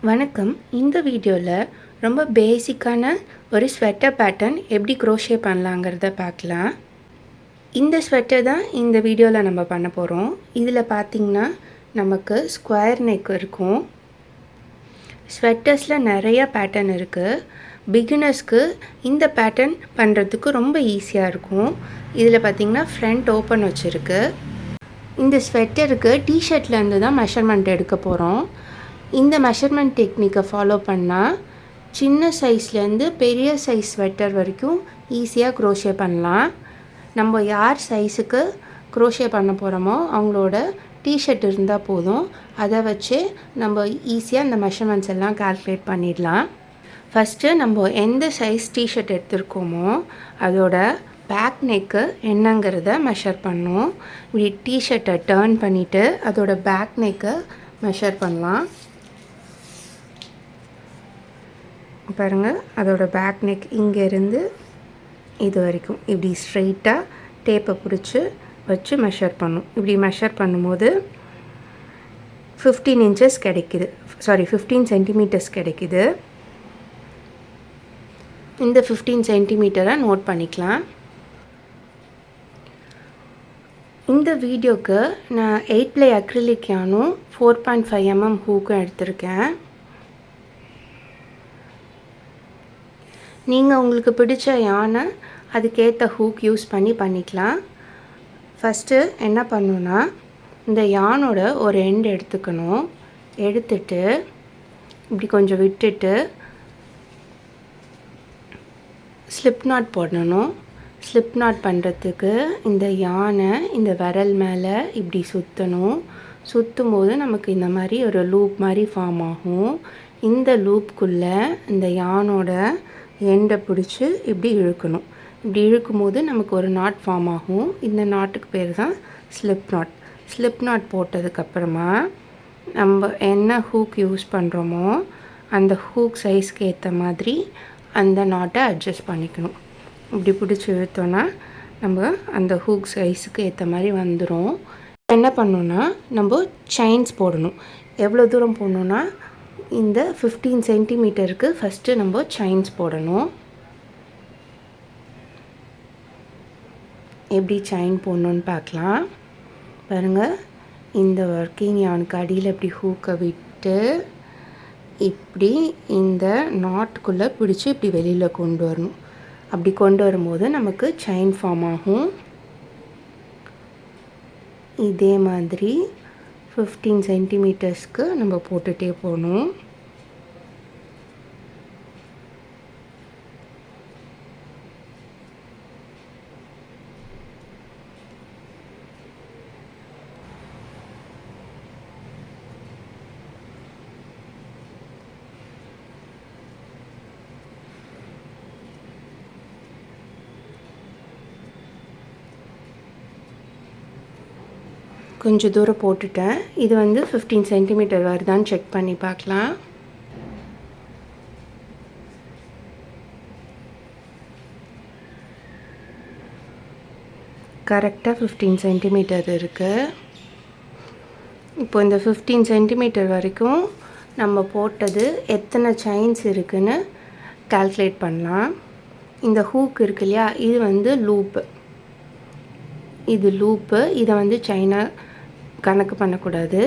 வணக்கம். இந்த வீடியோவில் ரொம்ப பேசிக்கான ஒரு ஸ்வெட்டர் பேட்டர்ன் எப்படி க்ரோஷே பண்ணலாங்கிறத பார்க்கலாம். இந்த ஸ்வெட்டர் தான் இந்த வீடியோவில் நம்ம பண்ண போகிறோம். இதில் பார்த்திங்கன்னா நமக்கு ஸ்கொயர் நெக் இருக்கும். ஸ்வெட்டர்ஸில் நிறைய பேட்டர்ன் இருக்குது. பிகினர்ஸ்க்கு இந்த பேட்டர்ன் பண்ணுறதுக்கு ரொம்ப ஈஸியாக இருக்கும். இதில் பார்த்திங்கன்னா ஃப்ரண்ட் ஓப்பன் வச்சுருக்கு. இந்த ஸ்வெட்டருக்கு டிஷர்ட்லேருந்து தான் மெஷர்மெண்ட் எடுக்க போகிறோம். இந்த மெஷர்மெண்ட் டெக்னிக்கை ஃபாலோ பண்ணால் சின்ன சைஸ்லேருந்து பெரிய சைஸ் ஸ்வெட்டர் வரைக்கும் ஈஸியாக க்ரோஷே பண்ணலாம். நம்ம யார் சைஸுக்கு க்ரோஷே பண்ண போகிறோமோ அவங்களோட டிஷர்ட் இருந்தால் போதும். அதை வச்சு நம்ம ஈஸியாக இந்த மெஷர்மெண்ட்ஸ் எல்லாம் கால்குலேட் பண்ணிடலாம். ஃபஸ்ட்டு நம்ம எந்த சைஸ் டிஷர்ட் எடுத்துருக்கோமோ அதோட பேக் நெக்கு என்னங்கிறத மெஷர் பண்ணோம். இப்படி டிஷர்ட்டை டர்ன் பண்ணிவிட்டு அதோட பேக் நெக்கை மெஷர் பண்ணலாம். பாருங்கள், அதோட பேக் நெக் இங்கேருந்து இது வரைக்கும் இப்படி ஸ்ட்ரெயிட்டாக டேப்பை பிடிச்சி வச்சு மெஷர் பண்ணும். இப்படி மெஷர் பண்ணும்போது 15 inches கிடைக்குது. 15 centimeters கிடைக்குது. இந்த 15 centimeter நோட் பண்ணிக்கலாம். இந்த வீடியோக்கு நான் 8-ply அக்ரிலிக் யானும் 4.5 mm ஹூக்கும் எடுத்திருக்கேன். நீங்கள் உங்களுக்கு பிடிச்ச யானை அதுக்கேற்ற ஹூக் யூஸ் பண்ணிக்கலாம். ஃபஸ்ட்டு என்ன பண்ணணுன்னா இந்த யானோட ஒரு எண்ட் எடுத்துக்கணும். எடுத்துட்டு இப்படி கொஞ்சம் விட்டுட்டு ஸ்லிப் நாட் போடணும். ஸ்லிப் நாட் பண்ணுறதுக்கு இந்த யானை இந்த விரல் மேலே இப்படி சுற்றணும். சுற்றும் போது நமக்கு இந்த மாதிரி ஒரு லூப் மாதிரி ஃபார்ம் ஆகும். இந்த லூப்புக்குள்ளே இந்த யானோட எண்டை பிடிச்சி இப்படி இழுக்கணும். இப்படி இழுக்கும் போது நமக்கு ஒரு நாட் ஃபார்ம் ஆகும். இந்த நாட்டுக்கு பேர் தான் ஸ்லிப் நாட். ஸ்லிப் நாட் போட்டதுக்கப்புறமா நம்ம என்ன ஹூக் யூஸ் பண்ணுறோமோ அந்த ஹூக் சைஸ்க்கு ஏற்ற மாதிரி அந்த நாட்டை அட்ஜஸ்ட் பண்ணிக்கணும். இப்படி பிடிச்சி இழுத்தோன்னா நம்ம அந்த ஹூக் சைஸுக்கு ஏற்ற மாதிரி வந்துடும். என்ன பண்ணணுன்னா நம்ம செயின்ஸ் போடணும். எவ்வளோ தூரம் போடணுன்னா இந்த 15 centimeterக்கு ஃபஸ்ட்டு நம்ம செயின்ஸ் போடணும். எப்படி செயின் போடணுன்னு பார்க்கலாம். பாருங்கள், இந்த ஒர்க்கிங் யானுக்கு அடியில் இப்படி ஹூக்கை விட்டு இப்படி இந்த நாட்டுக்குள்ளே பிடிச்சி இப்படி வெளியில் கொண்டு வரணும். அப்படி கொண்டு வரும்போது நமக்கு செயின் ஃபார்ம் ஆகும். இதே மாதிரி 15 centimetersக்கு நம்ம போட்டுகிட்டே போகணும். கொஞ்சம் தூரம் போட்டுட்டேன். இது 15 centimeter வருதான்னு செக் பண்ணி பார்க்கலாம். கரெக்டாக 15 centimeter இருக்குது. இப்போ இந்த 15 centimeter வரைக்கும் நம்ம போட்டது எத்தனை செயின்ஸ் இருக்குன்னு கால்குலேட் பண்ணலாம். இந்த ஹூக் இருக்கு இல்லையா, இது லூப்பு. இது லூப்பு. இதை செயினாக கணக்கு பண்ணக்கூடாது.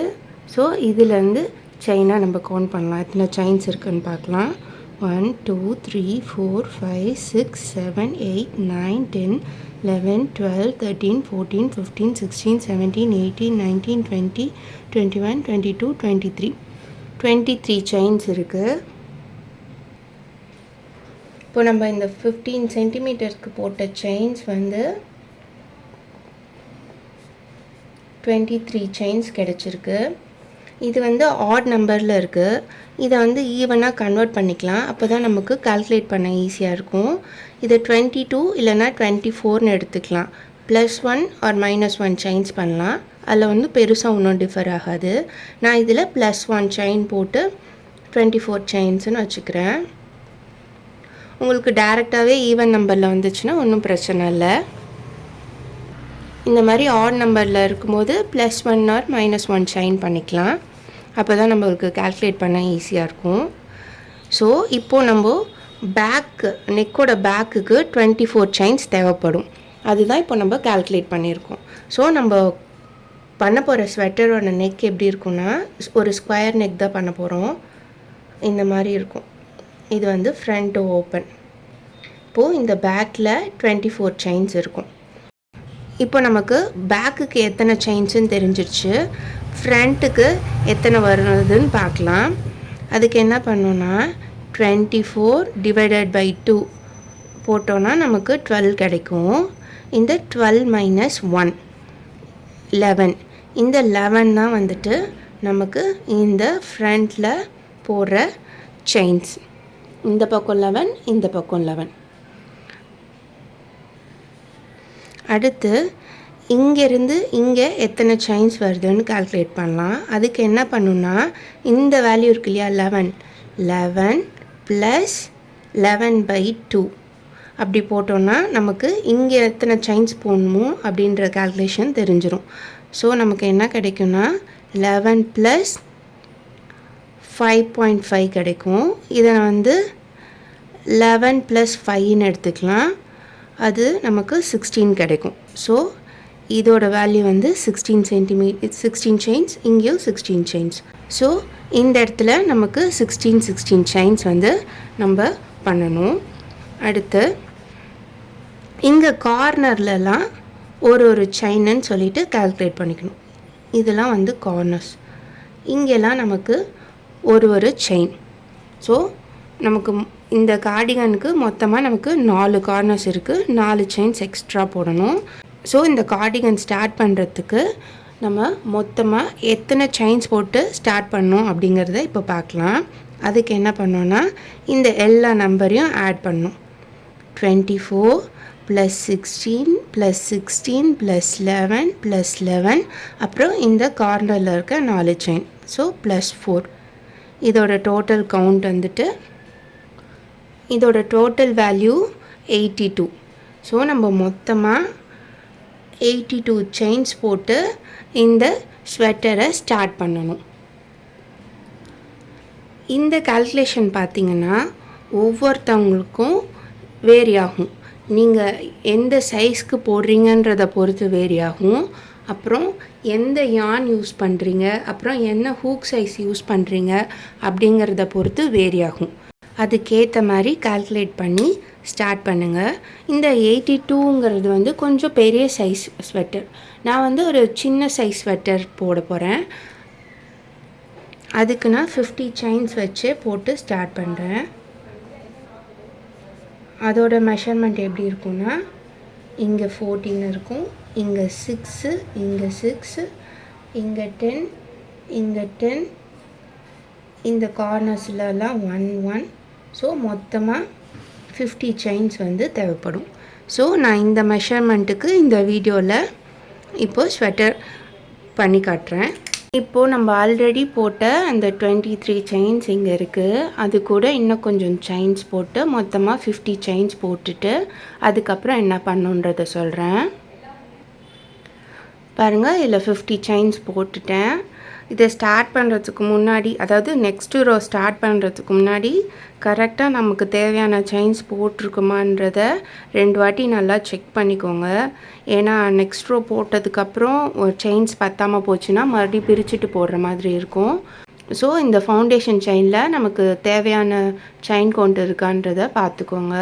ஸோ இதிலேருந்து செயினாக நம்ம கவுண்ட் பண்ணலாம். எத்தனை செயின்ஸ் இருக்குதுன்னு பார்க்கலாம். 1 2 3 4 5 6 7 8 9 10 11 12 13 14 15 16 17 18 19 20 21 22 23 செயின்ஸ் இருக்குது. இப்போ நம்ம இந்த 15 centimeterக்கு போட்ட செயின்ஸ் 23 செயின்ஸ் கிடச்சிருக்கு. இது ஆட் நம்பரில் இருக்குது. இதை ஈவனாக கன்வெர்ட் பண்ணிக்கலாம். அப்போ தான் நமக்கு கால்குலேட் பண்ண ஈஸியாக இருக்கும். இதை 22 இல்லைனா 24ன்னு எடுத்துக்கலாம். +1 ஆர் -1 செயின்ஸ் பண்ணலாம். அதில் பெருசாக ஒன்றும் டிஃபர் ஆகாது. நான் இதில் +1 செயின் போட்டு 24 செயின்ஸ்னு வச்சுக்கிறேன். உங்களுக்கு டைரெக்டாகவே ஈவன் நம்பரில் வந்துச்சுன்னா ஒன்றும் பிரச்சனை இல்லை. இந்த மாதிரி ஆட் நம்பரில் இருக்கும்போது +1 ஆர் -1 செயின் பண்ணிக்கலாம். அப்போ தான் நம்மளுக்கு கால்குலேட் பண்ண ஈஸியாக இருக்கும். ஸோ இப்போது நம்ம நெக்கோட பேக்குக்கு 24 செயின்ஸ் தேவைப்படும். அதுதான் இப்போ நம்ம கால்குலேட் பண்ணியிருக்கோம். ஸோ நம்ம பண்ண போகிற ஸ்வெட்டரோட நெக் எப்படி இருக்குன்னா, ஒரு ஸ்கொயர் நெக் தான் பண்ண போகிறோம். இந்த மாதிரி இருக்கும். இது வந்து ஃப்ரண்ட் ஓப்பன். இப்போது இந்த பேக்கில் 24 செயின்ஸ் இருக்கும். இப்போ நமக்கு பேக்குக்கு எத்தனை செயின்ஸுன்னு தெரிஞ்சிருச்சு. ஃப்ரண்ட்டுக்கு எத்தனை வருதுன்னு பார்க்கலாம். அதுக்கு என்ன பண்ணோன்னா 24 டிவைடட் பை 2 போட்டோன்னா நமக்கு 12 கிடைக்கும். இந்த 12 மைனஸ் 1 11. இந்த 11 தான் வந்துட்டு நமக்கு இந்த ஃப்ரண்ட்டில் போடுற செயின்ஸ். இந்த பக்கம் 11, இந்த பக்கம் 11. அடுத்து இங்கேருந்து இங்கே எத்தனை செயின்ஸ் வருதுன்னு கால்குலேட் பண்ணலாம். அதுக்கு என்ன பண்ணுன்னா, இந்த வேல்யூ இருக்கு இல்லையா 11 ப்ளஸ் 11/2 அப்படி போட்டோன்னா நமக்கு இங்கே எத்தனை செயின்ஸ் போடணுமோ அப்படின்ற கால்குலேஷன் தெரிஞ்சிடும். ஸோ நமக்கு என்ன கிடைக்கும்னா 11 ப்ளஸ் 5.5 கிடைக்கும். இதை வந்து 11 ப்ளஸ் 5ன்னு எடுத்துக்கலாம். அது நமக்கு 16 கிடைக்கும். ஸோ இதோட வேல்யூ வந்து 16 செயின்ஸ், இங்கேயும் 16 செயின்ஸ். ஸோ இந்த இடத்துல நமக்கு 16 செயின்ஸ் வந்து நம்ம பண்ணணும். அடுத்து இங்கே கார்னர்லலாம் ஒரு செயின்னு சொல்லிட்டு கால்குலேட் பண்ணிக்கணும். இதெல்லாம் வந்து கார்னர்ஸ். இங்கெல்லாம் நமக்கு ஒரு செயின். ஸோ நமக்கு இந்த கார்டிகனுக்கு மொத்தமாக நமக்கு 4 கார்னர்ஸ் இருக்குது. 4 செயின்ஸ் எக்ஸ்ட்ரா போடணும். ஸோ இந்த கார்டிகன் ஸ்டார்ட் பண்ணுறதுக்கு நம்ம மொத்தமாக எத்தனை செயின்ஸ் போட்டு ஸ்டார்ட் பண்ணோம் அப்படிங்கிறத இப்போ பார்க்கலாம். அதுக்கு என்ன பண்ணோன்னா, இந்த எல்லா நம்பரையும் ஆட் பண்ணணும். 24 + 16 + 16 + 11 + 11, அப்புறம் இந்த கார்னரில் இருக்க 4 செயின். ஸோ +4. இதோட டோட்டல் கவுண்ட் வந்துட்டு, இதோட டோட்டல் வேல்யூ 82. ஸோ நம்ம மொத்தமாக 82 செயின்ஸ் போட்டு இந்த ஸ்வெட்டரை ஸ்டார்ட் பண்ணணும். இந்த கால்குலேஷன் பார்த்திங்கன்னா ஒவ்வொருத்தவங்களுக்கும் வேரி ஆகும். நீங்கள் எந்த சைஸ்க்கு போடுறீங்கன்றதை பொறுத்து வேரி ஆகும். அப்புறம் எந்த யான் யூஸ் பண்ணுறீங்க, அப்புறம் என்ன ஹூக் சைஸ் யூஸ் பண்ணுறீங்க அப்படிங்கிறத பொறுத்து வேரி ஆகும். அதுக்கேற்ற மாதிரி கால்குலேட் பண்ணி ஸ்டார்ட் பண்ணுங்கள். இந்த 82ங்கிறது வந்து கொஞ்சம் பெரிய சைஸ் ஸ்வெட்டர். நான் வந்து ஒரு சின்ன சைஸ் ஸ்வெட்டர் போட போகிறேன். அதுக்கு நான் 50 செயின்ஸ் வச்சு போட்டு ஸ்டார்ட் பண்ணுறேன். அதோட மெஷர்மெண்ட் எப்படி இருக்குன்னா, இங்கே 14 இருக்கும், இங்கே 6, இங்கே 6, இங்கே 10, இங்கே 10, இந்த கார்னர்ஸ்லலாம் 1 1. ஸோ மொத்தமாக 50 செயின்ஸ் வந்து தேவைப்படும். ஸோ நான் இந்த மெஷர்மெண்ட்டுக்கு இந்த வீடியோவில் இப்போது ஸ்வெட்டர் பண்ணி காட்டுறேன். இப்போது நம்ம ஆல்ரெடி போட்ட அந்த 23 செயின்ஸ் இங்கே இருக்குது. அது கூட இன்னும் கொஞ்சம் செயின்ஸ் போட்டு மொத்தமாக 50 செயின்ஸ் போட்டுட்டு அதுக்கப்புறம் என்ன பண்ணுன்றதை சொல்கிறேன். பாருங்கள், இதில் 50 செயின்ஸ் போட்டுட்டேன். இதை ஸ்டார்ட் பண்ணுறதுக்கு முன்னாடி, அதாவது நெக்ஸ்ட்டு ரோ ஸ்டார்ட் பண்ணுறதுக்கு முன்னாடி கரெக்டாக நமக்கு தேவையான செயின்ஸ் போட்டிருக்குமான்றத 2 வாட்டி நல்லா செக் பண்ணிக்கோங்க. ஏன்னா நெக்ஸ்ட் ரோ போட்டதுக்கப்புறம் ஒரு செயின்ஸ் பத்தாமல் போச்சுன்னா மறுபடியும் பிரிச்சுட்டு போடுற மாதிரி இருக்கும். ஸோ இந்த ஃபவுண்டேஷன் செயினில் நமக்கு தேவையான செயின் கவுண்ட் இருக்கான்றதை பார்த்துக்கோங்க.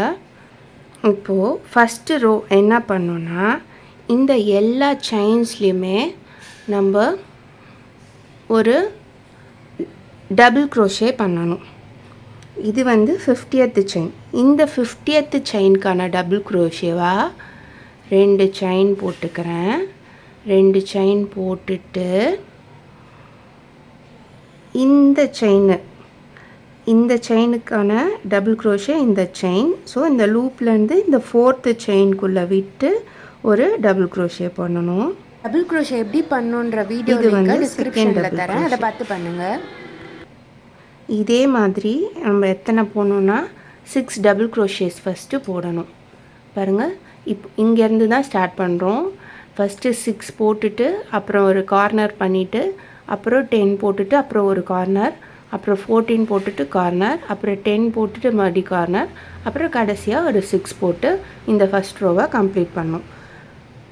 இப்போது ஃபஸ்ட்டு ரோ என்ன பண்ணோன்னா, இந்த எல்லா செயின்ஸ்லேயுமே நம்ம ஒரு டபுள் க்ரோஷே பண்ணணும். இது வந்து 50th செயின். இந்த 50th செயின்கான டபுள் க்ரோஷேவாக 2 செயின் போட்டுக்கிறேன். 2 செயின் போட்டுட்டு இந்த செயினுக்கான டபுள் க்ரோஷே இந்த செயின். ஸோ இந்த லூப்லேருந்து இந்த 4th செயின்குள்ளே விட்டு ஒரு டபுள் க்ரோஷே பண்ணணும். டபுள் க்ரோஷே எப்படி பண்ணுன்ற வீடியோ வந்து டிஸ்கிரிப்ஷனில் தரேன், அதை பார்த்து பண்ணுங்கள். இதே மாதிரி நம்ம எத்தனை போடணுன்னா 6 டபுள் க்ரோஷேஸ் ஃபஸ்ட்டு போடணும். பாருங்கள், இங்கேருந்து தான் ஸ்டார்ட் பண்ணுறோம். ஃபஸ்ட்டு 6 போட்டுட்டு அப்புறம் ஒரு கார்னர் பண்ணிவிட்டு அப்புறம் 10 போட்டுட்டு அப்புறம் ஒரு கார்னர், அப்புறம் 14 போட்டுட்டு கார்னர், அப்புறம் 10 போட்டுட்டு மறுபடி கார்னர், அப்புறம் கடைசியாக ஒரு 6 போட்டு இந்த ஃபஸ்ட் ரோவை கம்ப்ளீட் பண்ணணும்.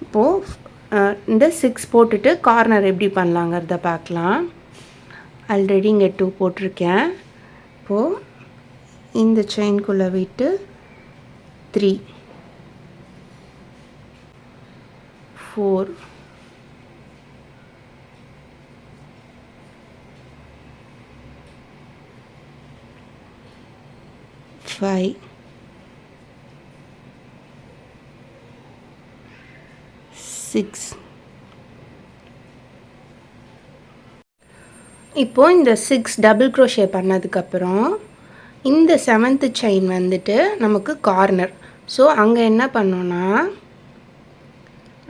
இப்போது இந்த 6 போட்டுட்டு கார்னர் எப்படி பண்ணலாங்கிறத பார்க்கலாம். ஆல்ரெடி இங்கே 2 போட்டிருக்கேன். இப்போது இந்த செயின்குள்ளே விட்டு 3 4 5 6. இப்போது இந்த 6 டபுள் க்ரோஷே பண்ணதுக்கப்புறம் இந்த 7th செயின் வந்துட்டு நமக்கு கார்னர். ஸோ அங்கே என்ன பண்ணோன்னா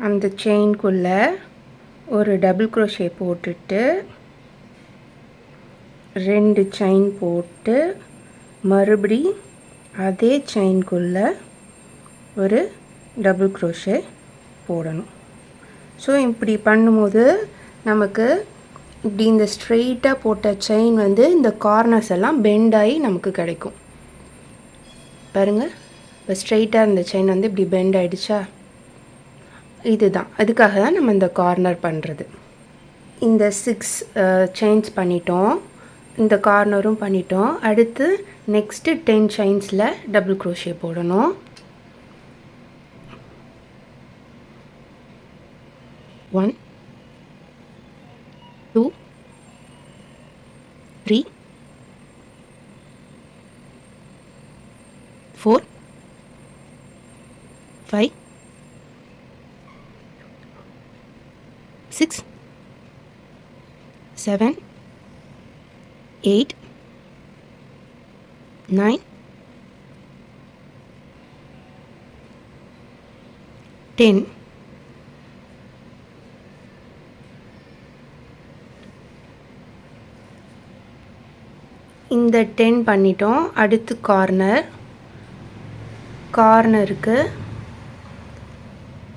அந்த செயின்குள்ளே ஒரு டபுள் க்ரோஷே போட்டுட்டு 2 செயின் போட்டு மறுபடி அதே செயின்குள்ளே ஒரு டபுள் க்ரோஷே போடணும். ஸோ இப்படி பண்ணும்போது நமக்கு இப்படி இந்த ஸ்ட்ரெயிட்டாக போட்ட செயின் வந்து இந்த கார்னர்ஸ் எல்லாம் பெண்ட் ஆகி நமக்கு கிடைக்கும். பாருங்கள், இப்போ ஸ்ட்ரெயிட்டாக இருந்த செயின் வந்து இப்படி பெண்ட் ஆகிடுச்சா, இதுதான் அதுக்காக தான் நம்ம இந்த கார்னர் பண்ணுறது. இந்த 6 செயின்ஸ் பண்ணிட்டோம், இந்த கார்னரும் பண்ணிட்டோம். அடுத்து நெக்ஸ்ட்டு 10 செயின்ஸில் டபுள் க்ரோஷே போடணும். 1 2 3 4 5 6 7 8 9 10. இந்த 10 பண்ணிட்டோம். அடுத்து கார்னருக்கு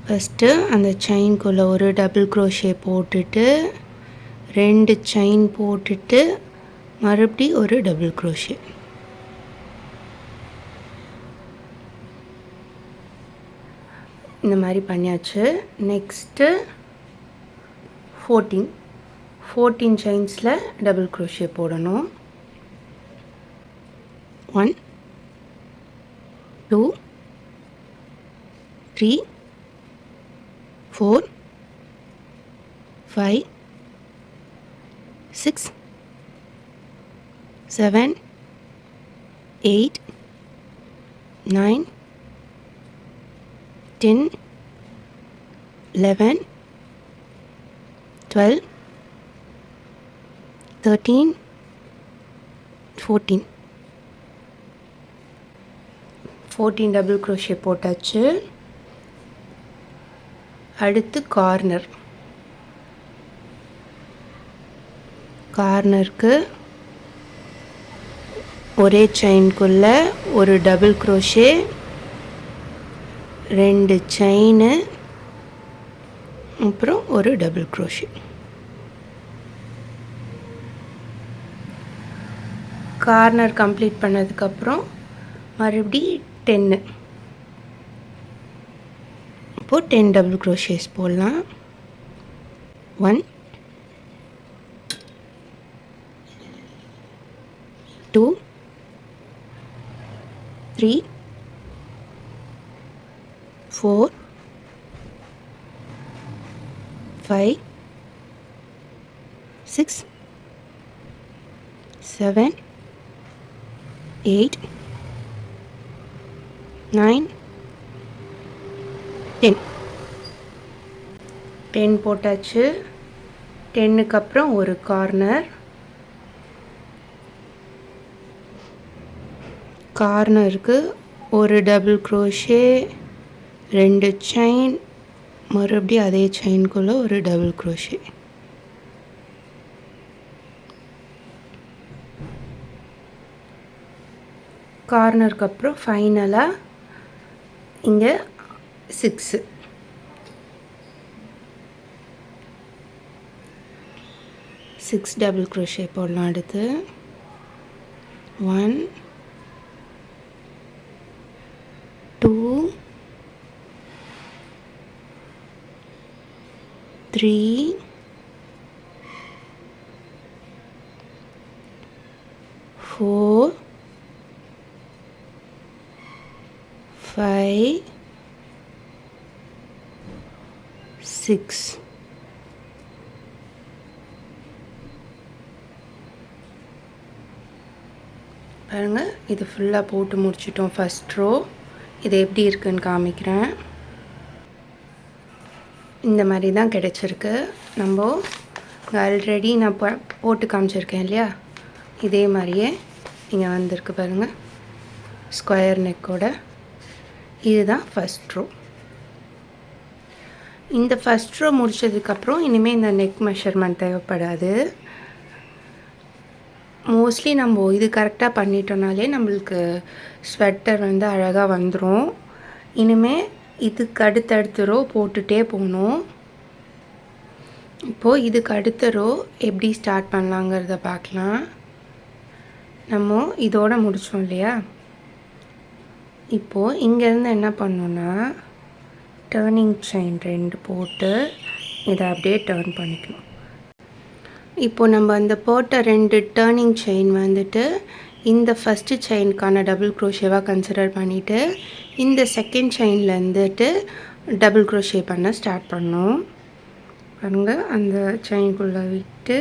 ஃபஸ்ட்டு அந்த செயின்குள்ளே ஒரு டபுள் க்ரோஷே போட்டுட்டு 2 செயின் போட்டுட்டு மறுபடி ஒரு டபுள் க்ரோஷே. இந்த மாதிரி பண்ணியாச்சு. நெக்ஸ்ட்டு 14 செயின்ஸில் டபுள் க்ரோஷே போடணும். 1 2 3 4 5 6 7 8 9 10 11 12 13 14 டபுள் க்ரோஷே போட்டாச்சு. அடுத்து கார்னருக்கு ஒரே செயின்குள்ளே ஒரு டபுள் க்ரோஷே, 2 செயின், அப்புறம் ஒரு டபுள் க்ரோஷே. கார்னர் கம்ப்ளீட் பண்ணதுக்கப்புறம் மறுபடி 10. இப்போது 10 டபுள் க்ரோஷேஸ் போடலாம். 1 2 3 4 5 6 7 8 9 10 போட்டாச்சு. 10க்கு அப்புறம் ஒரு கார்னருக்கு ஒரு டபுள் க்ரோஷே, 2 செயின், மறுபடியும் அதே செயின்குள்ளே ஒரு டபுள் க்ரோஷே. கார்னருக்கு அப்புறம் ஃபைனலாக இங்கே 6 6 டபுள் crochet போடலாம். அடுத்து 1 2 3 4 5 6 பாருங்க, இது ஃபுல்லாக போட்டு முடிச்சிட்டோம். ஃபஸ்ட் ரோ இது எப்படி இருக்குன்னு காமிக்கிறேன். இந்த மாதிரி தான் கிடச்சிருக்கு. நம்ம ஆல்ரெடி நான் போட்டு காமிச்சிருக்கேன் இல்லையா, இதே மாதிரியே இங்கே வந்திருக்கு பாருங்கள், ஸ்கொயர் நெக்கோட. இதுதான் ஃபஸ்ட் ரோ. இந்த ஃபஸ்ட் ரோ முடித்ததுக்கப்புறம் இனிமேல் இந்த நெக் மெஷர்மெண்ட் தேவைப்படாது. மோஸ்ட்லி நம்ம இது கரெக்டாக பண்ணிட்டோம்னாலே நம்மளுக்கு ஸ்வெட்டர் வந்து அழகாக வந்துடும். இனிமேல் இதுக்கு அடுத்தடுத்த ரோ போட்டுகிட்டே போகணும். இப்போது இதுக்கு அடுத்த ரோ எப்படி ஸ்டார்ட் பண்ணலாங்கிறத பார்க்கலாம். நம்ம இதோட முடித்தோம் இல்லையா, இப்போது இங்கேருந்து என்ன பண்ணோன்னா டர்னிங் செயின் 2 போட்டு இதை அப்படியே டர்ன் பண்ணிக்கணும். இப்போது நம்ம அந்த போட்ட 2 டர்னிங் செயின் வந்துட்டு இந்த ஃபஸ்ட்டு செயினுக்கான டபுள் க்ரோஷேவாக கன்சிடர் பண்ணிவிட்டு இந்த செகண்ட் செயினில் இருந்துட்டு டபுள் க்ரோஷே பண்ண ஸ்டார்ட் பண்ணோம். பாருங்க, அந்த செயின்குள்ளே விட்டு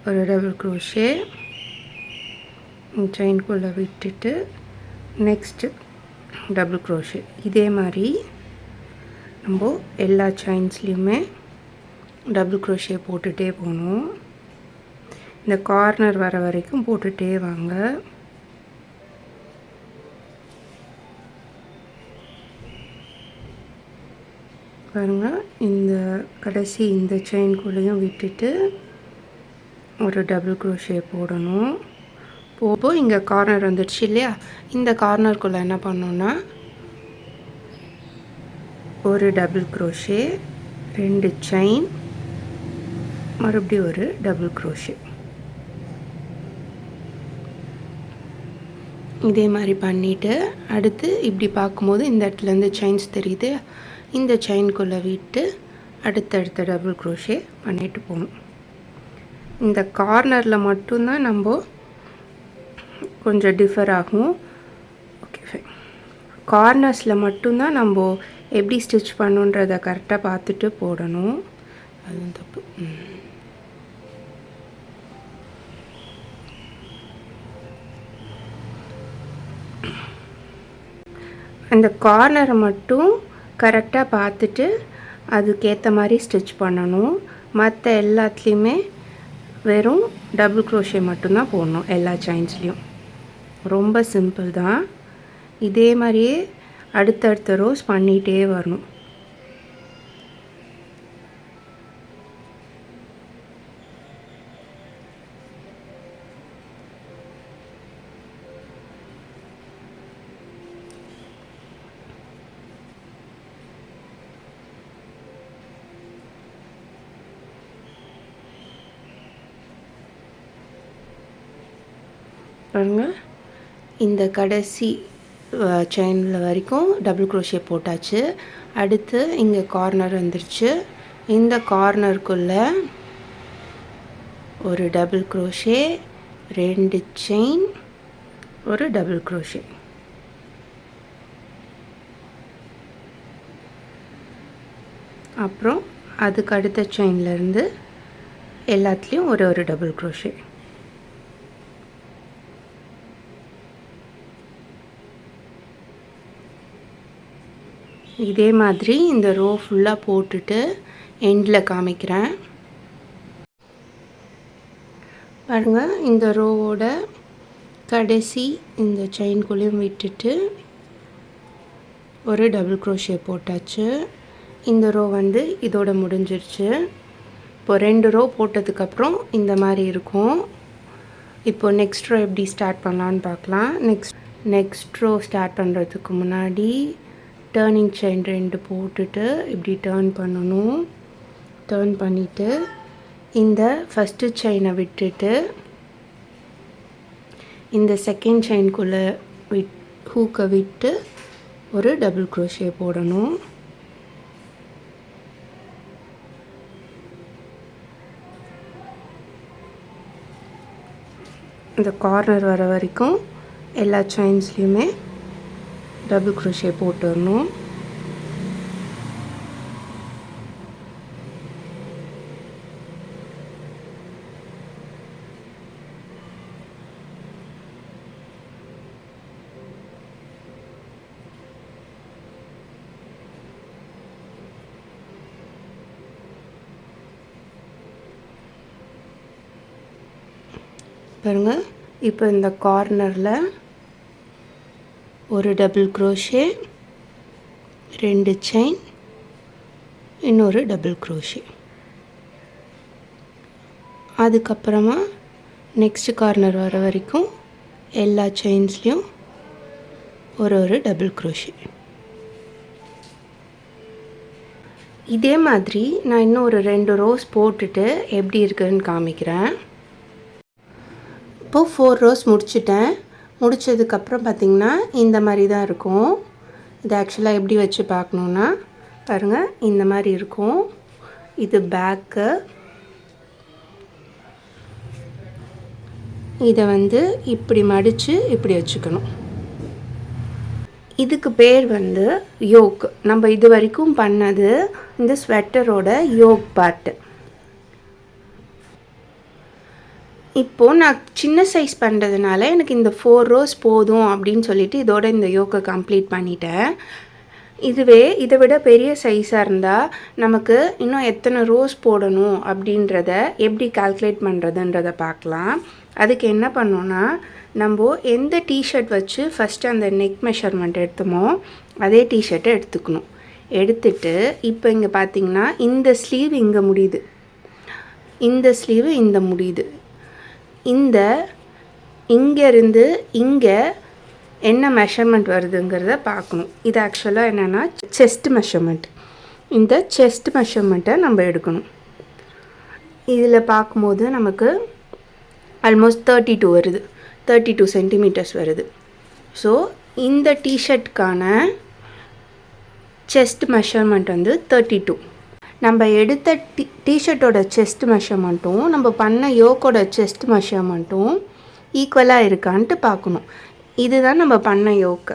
ஒரு டபுள் க்ரோஷே, செயின்குள்ளே விட்டுட்டு நெக்ஸ்ட்டு டபுள் க்ரோஷே. இதே மாதிரி நம்ம எல்லா செயின்ஸ்லேயுமே டபுள் க்ரோஷே போட்டுகிட்டே போகணும். இந்த கார்னர் வர வரைக்கும் போட்டுகிட்டே வாங்க. பாருங்கள், இந்த கடைசி இந்த செயின்குள்ளேயும் விட்டுட்டு ஒரு டபுள் க்ரோஷே போடணும். போப்போ இங்கே கார்னர் வந்துடுச்சு இல்லையா, இந்த கார்னருக்குள்ளே என்ன பண்ணோன்னா ஒரு டபுள் க்ரோஷே, 2 செயின், மறுபடியும் ஒரு டபுள் க்ரோஷே. இதே மாதிரி பண்ணிவிட்டு அடுத்து இப்படி பார்க்கும்போது இந்த இடத்துலேருந்து செயின்ஸ் தெரியுது, இந்த செயின்குள்ளே விட்டு அடுத்தடுத்த டபுள் க்ரோஷே பண்ணிட்டு போகணும். இந்த கார்னரில் மட்டும்தான் நம்ம கொஞ்சம் டிஃபர் ஆகும். Okay fine. கார்னர்ஸில் மட்டும்தான் நம்ம எப்படி ஸ்டிச் பண்ணுன்றதை கரெக்டாக பார்த்துட்டு போடணும். அதுவும் தப்பு. அந்த கார்னரை மட்டும் கரெக்டாக பார்த்துட்டு அதுக்கேற்ற மாதிரி ஸ்டிச் பண்ணணும். மற்ற எல்லாத்துலேயுமே வெறும் டபுள் க்ரோஷே மட்டும்தான் போடணும், எல்லா செயின்ஸ்லேயும். ரொம்ப சிம்பிள் தான். இதே மாதிரியே அடுத்தடுத்த ரோஸ் பண்ணிகிட்டே வரணும். பாருங்கள், இந்த கடைசி செயினில் வரைக்கும் டபுள் க்ரோஷே போட்டாச்சு. அடுத்து இங்கே கார்னர் வந்துருச்சு. இந்த கார்னருக்குள்ளே ஒரு டபுள் க்ரோஷே, 2 செயின், ஒரு டபுள் க்ரோஷே. அப்புறம் அதுக்கு அடுத்த செயின்லேருந்து எல்லாத்துலேயும் ஒரு டபுள் க்ரோஷே. இதே மாதிரி இந்த ரோ ஃபுல்லாக போட்டுட்டு எண்டில் காமிக்கிறேன். பாருங்கள், இந்த ரோவோட கடைசி இந்த செயின்குள்ளேயும் விட்டுட்டு ஒரு டபுள் க்ரோஷே போட்டாச்சு. இந்த ரோ வந்து இதோட முடிஞ்சிருச்சு. இப்போ 2 ரோ போட்டதுக்கப்புறம் இந்த மாதிரி இருக்கும். இப்போ நெக்ஸ்ட் ரோ எப்படி ஸ்டார்ட் பண்ணலான்னு பார்க்கலாம். நெக்ஸ்ட் ரோ ஸ்டார்ட் பண்ணுறதுக்கு முன்னாடி டர்னிங் செயின் 2 போட்டுட்டு இப்படி டர்ன் பண்ணணும். டர்ன் பண்ணிவிட்டு இந்த ஃபஸ்ட்டு செயினை விட்டுட்டு இந்த செகண்ட் செயின்குள்ளே ஹூக்கை விட்டு ஒரு டபுள் க்ரோஷே போடணும். இந்த கார்னர் வர வரைக்கும் எல்லா செயின்ஸ்லேயுமே டபுள் க்ரோஷே போட்டுடணும். பாருங்கள், இப்போ இந்த கார்னரில் ஒரு டபுள் க்ரோஷே, 2 செயின், இன்னொரு டபுள் க்ரோஷே. அதுக்கப்புறமா நெக்ஸ்ட் கார்னர் வர வரைக்கும் எல்லா செயின்ஸ்லேயும் ஒரு டபுள் க்ரோஷே. இதே மாதிரி நான் இன்னும் ஒரு 2 ரோஸ் போட்டுட்டு எப்படி இருக்குதுன்னு காமிக்கிறேன். இப்போது 4 ரோஸ் முடிச்சிட்டேன். முடித்ததுக்கப்புறம் பார்த்திங்கன்னா இந்த மாதிரி தான் இருக்கும். இது ஆக்சுவலாக எப்படி வச்சு பார்க்கணுன்னா பாருங்கள், இந்த மாதிரி இருக்கும். இது பேக்கு. இதை வந்து இப்படி மடித்து இப்படி வச்சுக்கணும். இதுக்கு பேர் வந்து யோக். நம்ம இது வரைக்கும் பண்ணது இந்த ஸ்வெட்டரோட யோக் பார்ட்டு. இப்போது நான் சின்ன சைஸ் பண்ணுறதுனால எனக்கு இந்த 4 ரோஸ் போதும் அப்படின்னு சொல்லிட்டு இதோட இந்த யோக்கை கம்ப்ளீட் பண்ணிட்டேன். இதுவே இதை விட பெரிய சைஸாக இருந்தால் நமக்கு இன்னும் எத்தனை ரோஸ் போடணும் அப்படின்றத எப்படி கால்குலேட் பண்ணுறதுன்றதை பார்க்கலாம். அதுக்கு என்ன பண்ணோன்னா, நம்ம எந்த டிஷர்ட் வச்சு ஃபஸ்ட்டு அந்த நெக் மெஷர்மெண்ட் எடுத்தோமோ அதே டிஷர்ட்டை எடுத்துக்கணும். எடுத்துட்டு இப்போ இங்கே பார்த்திங்கன்னா இந்த ஸ்லீவ் இங்கே முடியுது, இந்த ஸ்லீவு இந்த முடியுது. இந்த இங்கேருந்து இங்கே என்ன மெஷர்மெண்ட் வருதுங்கிறத பார்க்கணும். இது ஆக்சுவலாக என்னென்னா செஸ்ட் மெஷர்மெண்ட். இந்த செஸ்ட் மெஷர்மெண்ட்டை நம்ம எடுக்கணும். இதில் பார்க்கும்போது நமக்கு ஆல்மோஸ்ட் 32 வருது, 32 சென்டிமீட்டர்ஸ் வருது. ஸோ இந்த டிஷர்ட்டுக்கான செஸ்ட் மெஷர்மெண்ட் வந்து 32. நம்ம எடுத்த டிஷர்ட்டோட செஸ்ட் மெஷர்மெண்ட்டும் நம்ம பண்ண யோக்கோட செஸ்ட் மெஷர்மெண்ட்டும் ஈக்குவலாக இருக்கான்ட்டு பார்க்கணும். இதுதான் நம்ம பண்ண யோக்கு.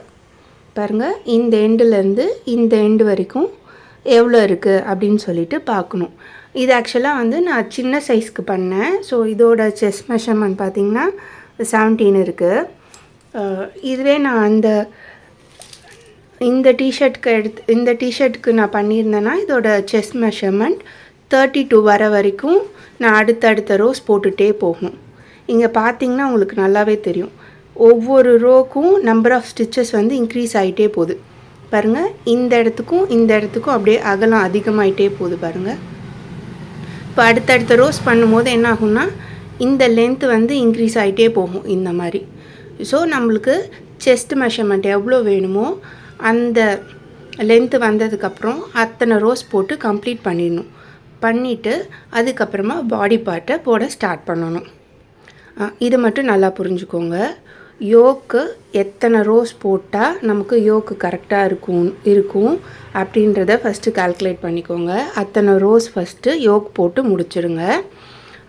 பாருங்கள், இந்த எண்டுலேருந்து இந்த எண்டு வரைக்கும் எவ்வளோ இருக்குது அப்படின்னு சொல்லிட்டு பார்க்கணும். இது ஆக்சுவலாக வந்து நான் சின்ன சைஸ்க்கு பண்ணேன். ஸோ இதோட செஸ்ட் மெஷர்மெண்ட் பார்த்திங்கன்னா 17 இருக்குது. இதுவே நான் இந்த டிஷர்ட்டுக்கு நான் பண்ணியிருந்தேன்னா இதோட செஸ்ட் மெஷர்மெண்ட் 32 வர வரைக்கும் நான் அடுத்தடுத்த ரோஸ் போட்டுகிட்டே போகணும். இங்கே பார்த்திங்கன்னா உங்களுக்கு நல்லாவே தெரியும், ஒவ்வொரு ரோக்கும் நம்பர் ஆஃப் ஸ்டிச்சஸ் வந்து இன்க்ரீஸ் ஆகிட்டே போகுது. பாருங்கள், இந்த இடத்துக்கும் அப்படியே அகலம் அதிகமாகிட்டே போகுது பாருங்கள். இப்போ அடுத்தடுத்த ரோஸ் பண்ணும்போது என்ன ஆகும்னா இந்த லென்த்து வந்து இன்க்ரீஸ் ஆகிட்டே போகும் இந்த மாதிரி. ஸோ நம்மளுக்கு செஸ்ட் மெஷர்மெண்ட் எவ்வளோ வேணுமோ அந்த லென்த்து வந்ததுக்கப்புறம் அத்தனை ரோஸ் போட்டு கம்ப்ளீட் பண்ணிடணும். பண்ணிவிட்டு அதுக்கப்புறமா பாடி பார்ட்டை போட ஸ்டார்ட் பண்ணணும். இது மட்டும் நல்லா புரிஞ்சுக்கோங்க. யோக்கு எத்தனை ரோஸ் போட்டால் நமக்கு யோக்கு கரெக்டாக இருக்கும் அப்படின்றத ஃபஸ்ட்டு கால்குலேட் பண்ணிக்கோங்க. அத்தனை ரோஸ் ஃபஸ்ட்டு யோக் போட்டு முடிச்சிடுங்க.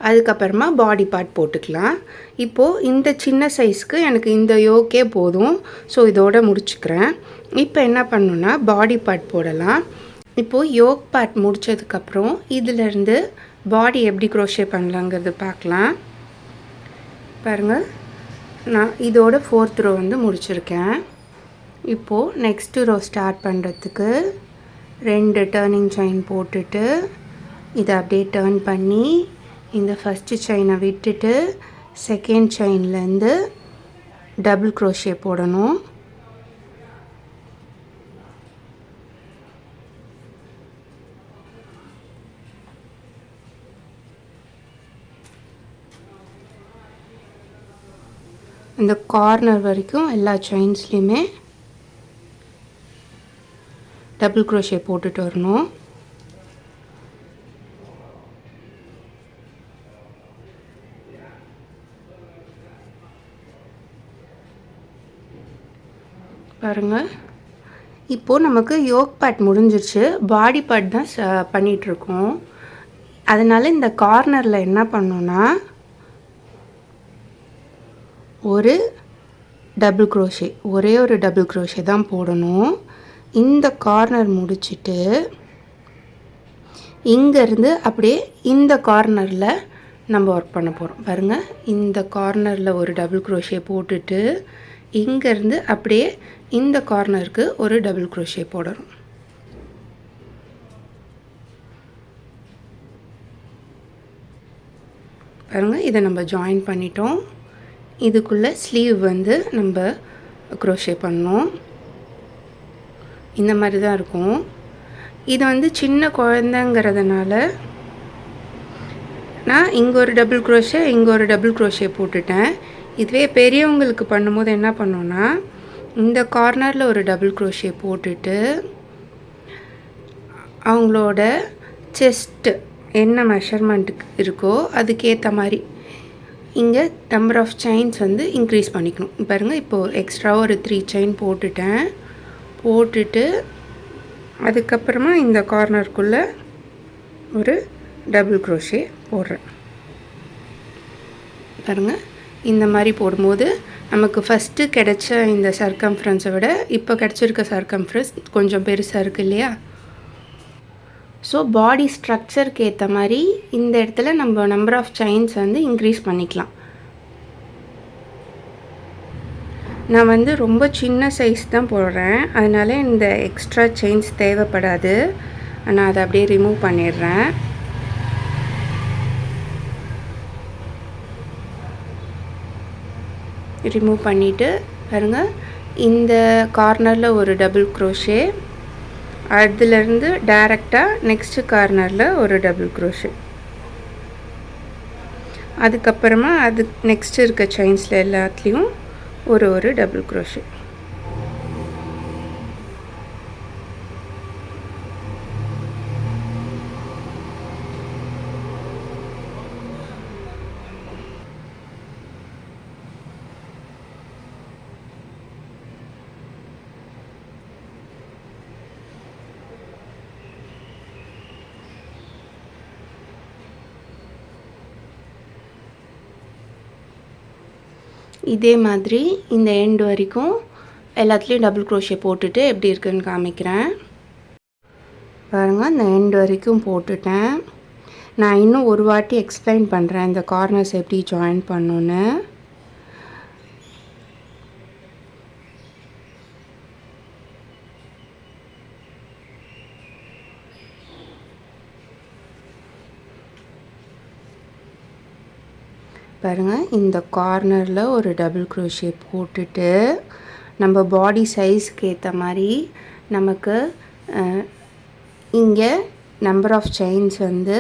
அதுக்கப்புறமா பாடி பார்ட் போட்டுக்கலாம். இப்போது இந்த சின்ன சைஸ்க்கு எனக்கு இந்த யோக்கே போதும். ஸோ இதோட முடிச்சுக்கிறேன். இப்போ என்ன பண்ணணுன்னா பாடி பார்ட் போடலாம். இப்போது யோக் பார்ட் முடித்ததுக்கப்புறம் இதிலேருந்து பாடி எப்படி க்ரோஷே பண்ணலாங்கிறது பார்க்கலாம். பாருங்கள், நான் இதோட 4th ரோ வந்து முடிச்சிருக்கேன். இப்போது நெக்ஸ்ட்டு ரோ ஸ்டார்ட் பண்ணுறதுக்கு 2 டர்னிங் செயின் போட்டுட்டு இதை அப்படியே டர்ன் பண்ணி இந்த ஃபஸ்ட்டு செயினை விட்டுட்டு செகண்ட் செயின்லேருந்து டபுள் க்ரோஷே போடணும். இந்த கார்னர் வரைக்கும் எல்லா செயின்ஸ்லேயுமே டபுள் க்ரோஷே போட்டுட்டு வரணும். பாருங்கள். இப்போது நமக்கு யோக் பார்ட் முடிஞ்சிருச்சு. பாடி பார்ட் தான் பண்ணிகிட்ருக்கோம். அதனால் இந்த கார்னரில் என்ன பண்ணோன்னா ஒரு டபுள் க்ரோஷே, ஒரே ஒரு டபுள் க்ரோஷே தான் போடணும். இந்த கார்னர் முடிச்சுட்டு இங்கேருந்து அப்படியே இந்த கார்னரில் நம்ம ஒர்க் பண்ண போகிறோம். பாருங்கள், இந்த கார்னரில் ஒரு டபுள் க்ரோஷே போட்டுட்டு இங்கேருந்து அப்படியே இந்த கார்னருக்கு ஒரு டபுள் க்ரோஷே போடணும். பாருங்கள், இதை நம்ம ஜாயின் பண்ணிட்டோம். இதுக்குள்ளே ஸ்லீவ் வந்து நம்ம க்ரோஷே பண்ணோம். இந்த மாதிரி தான் இருக்கும். இது வந்து சின்ன குழந்தைங்கிறதுனால நான் இங்கே ஒரு டபுள் க்ரோஷே, இங்கே ஒரு டபுள் க்ரோஷே போட்டுட்டேன். இதுவே பெரியவங்களுக்கு பண்ணும்போது என்ன பண்ணோன்னா இந்த கார்னரில் ஒரு டபுள் க்ரோஷே போட்டுட்டு அவங்களோட செஸ்ட்டு என்ன மெஷர்மெண்ட்டுக்கு இருக்கோ அதுக்கேற்ற மாதிரி இங்கே நம்பர் ஆஃப் செயின்ஸ் வந்து இன்க்ரீஸ் பண்ணிக்கணும். பாருங்கள், இப்போது எக்ஸ்ட்ராவாக ஒரு 3 செயின் போட்டுட்டேன். போட்டுட்டு அதுக்கப்புறமா இந்த கார்னருக்குள்ளே ஒரு டபுள் க்ரோஷே போடுறேன். பாருங்கள், இந்த மாதிரி போடும்போது நமக்கு ஃபஸ்ட்டு கிடைச்ச இந்த சர்க்கம்ஃபரன்ஸை விட இப்போ கிடச்சிருக்க சர்க்கம்ஃபரன்ஸ் கொஞ்சம் பெருசாக இருக்குது இல்லையா? ஸோ பாடி ஸ்ட்ரக்சருக்கு ஏற்ற மாதிரி இந்த இடத்துல நம்ம நம்பர் ஆஃப் செயின்ஸ் வந்து இன்க்ரீஸ் பண்ணிக்கலாம். நான் வந்து ரொம்ப சின்ன சைஸ் தான் போடுறேன், அதனால் இந்த எக்ஸ்ட்ரா செயின்ஸ் தேவைப்படாது. நான் அதை அப்படியே ரிமூவ் பண்ணிடுறேன். ரிமூவ் பண்ணிவிட்டு பாருங்கள், இந்த கார்னரில் ஒரு டபுள் க்ரோஷே, அதுலேருந்து டைரெக்டாக நெக்ஸ்ட்டு கார்னரில் ஒரு டபுள் க்ரோஷே, அதுக்கப்புறமா அது நெக்ஸ்ட்டு இருக்க செயின்ஸில் எல்லாத்துலேயும் ஒரு டபுள் க்ரோஷே. இதே மாதிரி இந்த எண்டு வரைக்கும் எல்லாத்துலேயும் டபுள் க்ரோஷே போட்டுட்டு எப்படி இருக்குன்னு காமிக்கிறேன். பாருங்கள், இந்த எண்டு வரைக்கும் போட்டுட்டேன். நான் இன்னும் ஒரு வாட்டி எக்ஸ்பிளைன் பண்ணுறேன் இந்த கார்னர்ஸ் எப்படி ஜாயின் பண்ணணுன்னு. பாருங்கள், இந்த கார்னரில் ஒரு டபுள் க்ரோஷே போட்டுட்டு நம்ம பாடி சைஸ்க்கு ஏற்ற மாதிரி நமக்கு இங்கே நம்பர் ஆஃப் செயின்ஸ் வந்து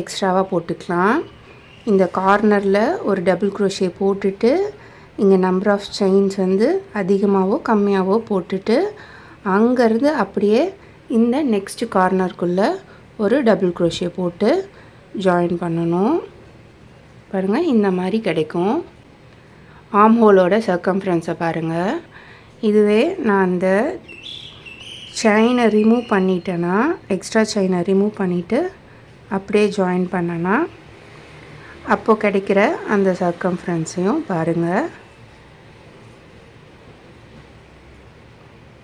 எக்ஸ்ட்ராவாக போட்டுக்கலாம். இந்த கார்னரில் ஒரு டபுள் க்ரோஷே போட்டுட்டு இங்கே நம்பர் ஆஃப் செயின்ஸ் வந்து அதிகமாகவோ கம்மியாகவோ போட்டுட்டு அங்கேருந்து அப்படியே இந்த நெக்ஸ்ட்டு கார்னருக்குள்ளே ஒரு டபுள் க்ரோஷே போட்டு ஜாயின் பண்ணணும். பாருங்கள், இந்த மாதிரி கிடைக்கும். ஆர்ம் ஹோலோட சர்க்கம்ஃபரன்ஸை பாருங்கள். இதுவே நான் அந்த செயினை ரிமூவ் பண்ணிட்டேன்னா, எக்ஸ்ட்ரா செயினை ரிமூவ் பண்ணிவிட்டு அப்படியே ஜாயின் பண்ணேன்னா அப்போது கிடைக்கிற அந்த சர்க்கம்ஃபரன்ஸையும் பாருங்கள்.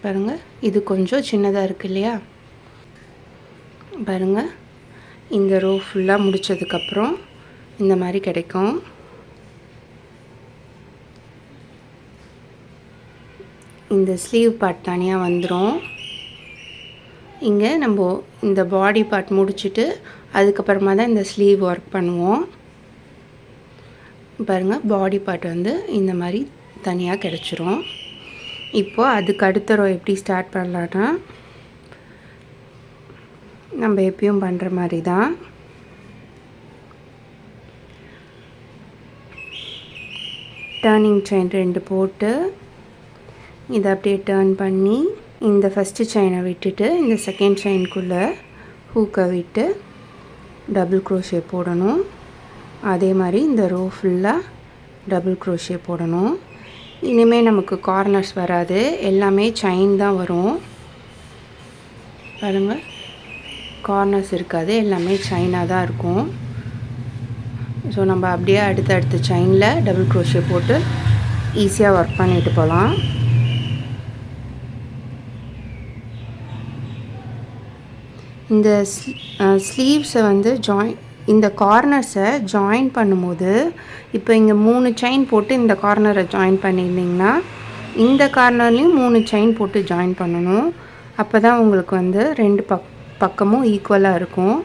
பாருங்கள், இது கொஞ்சம் சின்னதாக இருக்குது இல்லையா? பாருங்கள், இந்த ரோ ஃபுல்லாக முடித்ததுக்கப்புறம் இந்த மாதிரி கிடைக்கும். இந்த ஸ்லீவ் பார்ட் தனியாக வந்துடும். இங்கே நம்ம இந்த பாடி பார்ட் முடிச்சுட்டு அதுக்கப்புறமா தான் இந்த ஸ்லீவ் ஒர்க் பண்ணுவோம். பாருங்கள், பாடி பார்ட் வந்து இந்த மாதிரி தனியாக கிடச்சிரும். இப்போது அதுக்கு அடுத்த ரோ எப்படி ஸ்டார்ட் பண்ணலான்னா நம்ம எப்பயும் பண்ணுற மாதிரி தான். டர்னிங் செயின் 2 போட்டு இதை அப்படியே டர்ன் பண்ணி இந்த ஃபஸ்ட்டு செயினை விட்டுட்டு இந்த செகண்ட் செயின்குள்ளே ஹூக்கை விட்டு டபுள் க்ரோஷே போடணும். அதே மாதிரி இந்த ரோ ஃபுல்லாக டபுள் க்ரோஷே போடணும். இனிமேல் நமக்கு கார்னர்ஸ் வராது, எல்லாமே செயின் தான் வரும். பாருங்கள், கார்னர்ஸ் இருக்காது, எல்லாமே செயினாக தான் இருக்கும். ஸோ நம்ம அப்படியே அடுத்தடுத்த செயினில் டபுள் க்ரோஷே போட்டு ஈஸியாக ஒர்க் பண்ணிட்டு போகலாம். இந்த ஸ்லீவ்ஸை வந்து இந்த கார்னர்ஸை ஜாயின் பண்ணும்போது, இப்போ இங்கே 3 செயின் போட்டு இந்த கார்னரை ஜாயின் பண்ணியிருந்திங்கன்னா, இந்த கார்னர்லேயும் 3 செயின் போட்டு ஜாயின் பண்ணணும். அப்போ தான் உங்களுக்கு வந்து 2 பக்கமும் ஈக்குவலாக இருக்கும்.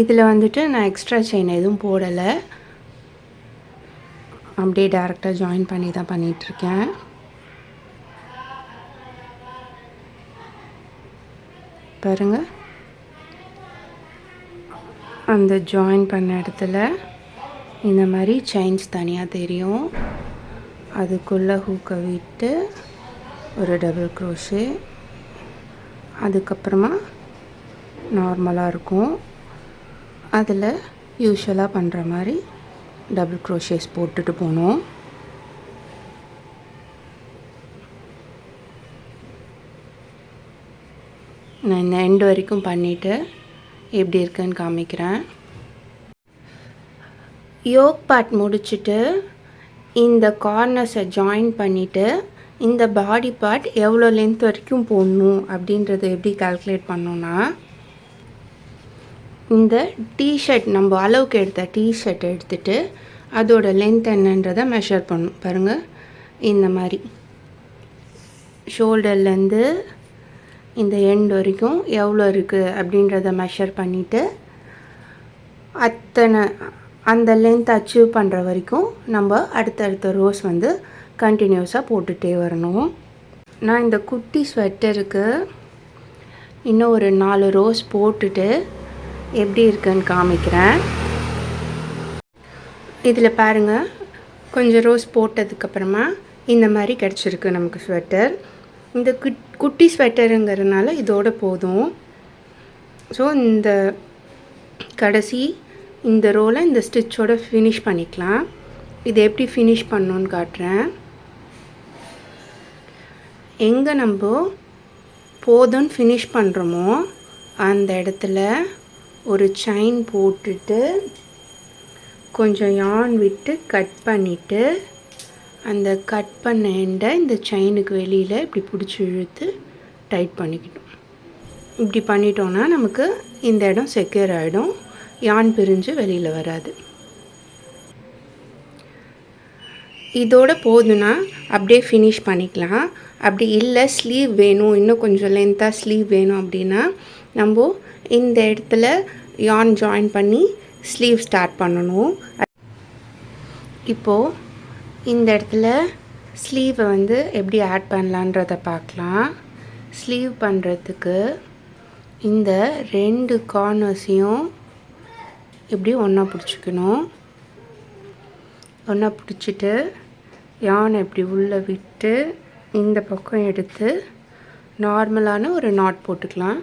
இதில் வந்துட்டு நான் எக்ஸ்ட்ரா செயின் எதுவும் போடலை, அப்படியே டேரெக்டாக ஜாயின் பண்ணி தான் பண்ணிகிட்ருக்கேன். பாருங்கள், அந்த ஜாயின் பண்ண இடத்துல இந்த மாதிரி செயின்ஸ் தனியாக தெரியும். அதுக்குள்ளே ஹூக்கை விட்டு ஒரு டபுள் க்ரோஷே, அதுக்கப்புறமா நார்மலாக இருக்கும். அதில் யூஷுவலாக பண்ணுற மாதிரி டபுள் க்ரோஷேஸ் போட்டுட்டு போகணும். நான் இந்த எண்டு வரைக்கும் பண்ணிவிட்டு எப்படி இருக்குன்னு காமிக்கிறேன். யோக் பார்ட் முடிச்சுட்டு இந்த கார்னர்ஸை ஜாயின் பண்ணிவிட்டு இந்த பாடி பார்ட் எவ்வளோ லென்த் வரைக்கும் போடணும் அப்படின்றத எப்படி கால்குலேட் பண்ணோன்னா, இந்த டிஷர்ட் நம்ம அளவுக்கு எடுத்த டிஷர்ட் எடுத்துகிட்டு அதோட லென்த் என்னன்றதை மெஷர் பண்ணணும். பாருங்கள், இந்த மாதிரி ஷோல்டர்லேருந்து இந்த எண்ட் வரைக்கும் எவ்வளோ இருக்குது அப்படின்றத மெஷர் பண்ணிவிட்டு அந்த லென்த் அச்சீவ் பண்ணுற வரைக்கும் நம்ம அடுத்தடுத்த ரோஸ் வந்து கண்டினியூஸாக போட்டுகிட்டே வரணும். நான் இந்த குட்டி ஸ்வெட்டருக்கு இன்னும் ஒரு 4 ரோஸ் போட்டுட்டு எப்படி இருக்குன்னு காமிக்கிறேன். இதில் பாருங்கள், கொஞ்சம் ரோஸ் போட்டதுக்கப்புறமா இந்த மாதிரி கிடச்சிருக்கு நமக்கு ஸ்வெட்டர். இந்த குட்டி ஸ்வெட்டருங்கிறதுனால இதோட போதும். ஸோ இந்த கடைசி இந்த ரோவில் இந்த ஸ்டிச்சோட ஃபினிஷ் பண்ணிக்கலாம். இது எப்படி ஃபினிஷ் பண்ணணுன்னு காட்டுறேன். எங்கே நம்ம போதும்னு ஃபினிஷ் பண்ணுறோமோ அந்த இடத்துல ஒரு செயின் போட்டுட்டு கொஞ்சம் யான் விட்டு கட் பண்ணிவிட்டு அந்த கட் பண்ண எண்டை இந்த செயினுக்கு வெளியில் இப்படி பிடிச்சி இழுத்து டைட் பண்ணிக்கணும். இப்படி பண்ணிட்டோன்னா நமக்கு இந்த இடம் செக்யூர் ஆகிடும், யான் பிரிஞ்சு வெளியில் வராது. இதோட போதுன்னா அப்படியே ஃபினிஷ் பண்ணிக்கலாம். அப்படி இல்லை ஸ்லீவ் வேணும், இன்னும் கொஞ்சம் லென்த்தாக ஸ்லீவ் வேணும் அப்படின்னா நம்ம இந்த இடத்துல யான் ஜாயின் பண்ணி ஸ்லீவ் ஸ்டார்ட் பண்ணணும். இப்போது இந்த இடத்துல ஸ்லீவை வந்து எப்படி ஆட் பண்ணலான்றதை பார்க்கலாம். ஸ்லீவ் பண்ணுறதுக்கு இந்த 2 கார்னர்ஸையும் இப்படி ஒன்றா பிடிச்சிக்கணும். ஒன்றா பிடிச்சிட்டு யானை இப்படி உள்ளே விட்டு இந்த பக்கம் எடுத்து நார்மலான ஒரு நாட் போட்டுக்கலாம்.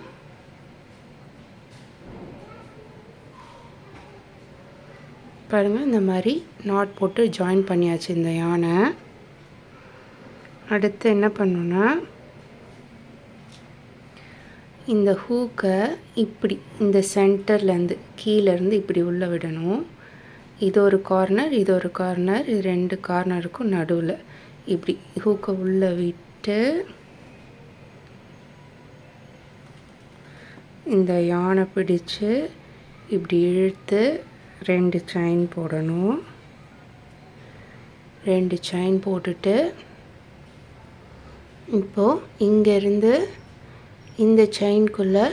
பாருங்கள், இந்த மாதிரி நாட் போட்டு ஜாயின் பண்ணியாச்சு இந்த யானை. அடுத்து என்ன பண்ணணுன்னா, இந்த ஹூக்கை இப்படி இந்த சென்டர்லேருந்து கீழேருந்து இப்படி உள்ளே விடணும். இது ஒரு கார்னர், இது ஒரு கார்னர், இது 2 கார்னருக்கும் நடுவில் இப்படி ஹூக்கை உள்ளே விட்டு இந்த யானை பிடிச்சு இப்படி இழுத்து 2 செயின் போடணும். 2 செயின் போட்டுட்டு இப்போது இங்கேருந்து இந்த செயின்குள்ளே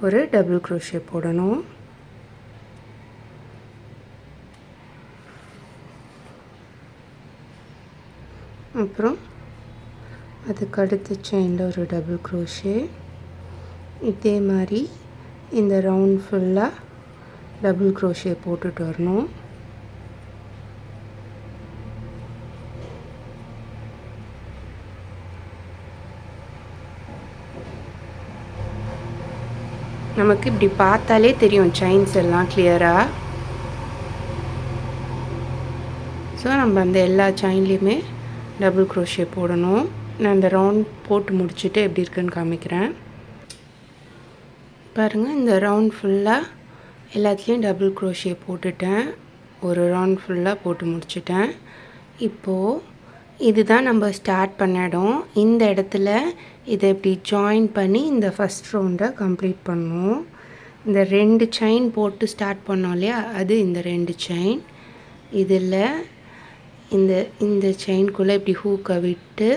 ஒரு டபுள் க்ரோஷே போடணும். அப்புறம் அதுக்கு அடுத்த செயினில் ஒரு டபுள் க்ரோஷே. இதே மாதிரி இந்த ரவுண்ட் ஃபுல்லாக டபுள் க்ரோஷே போட்டுட்டு வரணும். நமக்கு இப்படி பார்த்தாலே தெரியும் செயின்ஸ் எல்லாம் கிளியராக. ஸோ நம்ம அந்த எல்லா செயின்லேயுமே டபுள் க்ரோஷே போடணும். நான் இந்த ரவுண்ட் போட்டு முடிச்சுட்டு எப்படி இருக்குன்னு காமிக்கிறேன். பாருங்கள், இந்த ரவுண்ட் ஃபுல்லாக எல்லாத்துலேயும் டபுள் க்ரோஷே போட்டுட்டேன். ஒரு ரவுண்ட் ஃபுல்லாக போட்டு முடிச்சிட்டேன். இப்போது இதுதான் நம்ம ஸ்டார்ட் பண்ண இடம். இந்த இடத்துல இதை இப்படி ஜாயின் பண்ணி இந்த ஃபஸ்ட் ரவுண்டை கம்ப்ளீட் பண்ணணும். இந்த 2 செயின் போட்டு ஸ்டார்ட் பண்ணோம் இல்லையா, அது இந்த 2 செயின். இதில் இந்த இந்த செயின்குள்ளே இப்படி ஹூக்கை விட்டு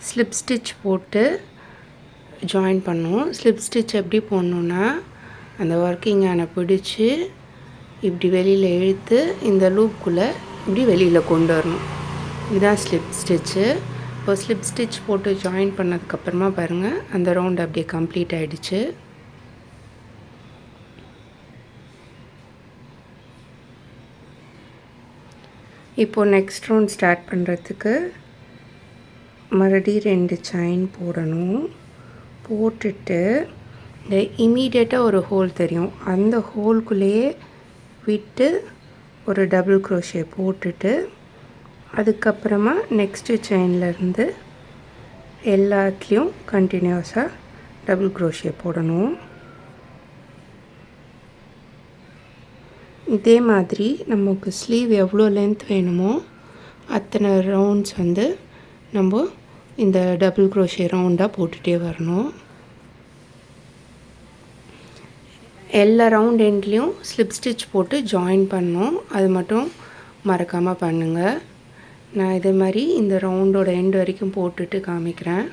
ஸ்லிப் ஸ்டிச் போட்டு ஜாயின் பண்ணுவோம். ஸ்லிப் ஸ்டிச் எப்படி போடணுன்னா, அந்த ஒர்க்கிங் ஆனை பிடிச்சி இப்படி வெளியில் இழுத்து இந்த லூப்புக்குள்ளே இப்படி வெளியில் கொண்டு வரணும். இதுதான் ஸ்லிப் ஸ்டிச்சு. இப்போ ஸ்லிப் ஸ்டிச் போட்டு ஜாயின் பண்ணதுக்கப்புறமா பாருங்கள், அந்த ரவுண்ட் அப்படியே கம்ப்ளீட் ஆகிடுச்சு. இப்போது நெக்ஸ்ட் ரவுண்ட் ஸ்டார்ட் பண்ணுறதுக்கு மறுபடியும் 2 செயின் போடணும். போட்டுட்டு இந்த இமீடியட்டாக ஒரு ஹோல் தெரியும், அந்த ஹோல்குள்ளேயே விட்டு ஒரு டபுள் க்ரோஷே போட்டுட்டு அதுக்கப்புறமா நெக்ஸ்ட்டு செயின்லேருந்து எல்லாத்துலேயும் கண்டினியூஸாக டபுள் க்ரோஷே போடணும். இதே மாதிரி நமக்கு ஸ்லீவ் எவ்வளோ லென்த் வேணுமோ அத்தனை ரவுண்ட்ஸ் வந்து நம்ம இந்த டபுள் க்ரோஷே ரவுண்டாக போட்டுகிட்டே வரணும். எல்லா ரவுண்ட் எண்ட்லேயும் ஸ்லிப் ஸ்டிச் போட்டு ஜாயின் பண்ணணும். அது மட்டும் மறக்காமல் பண்ணுங்கள். நான் இதே மாதிரி இந்த ரவுண்டோட எண்ட் வரைக்கும் போட்டுட்டு காமிக்கிறேன்.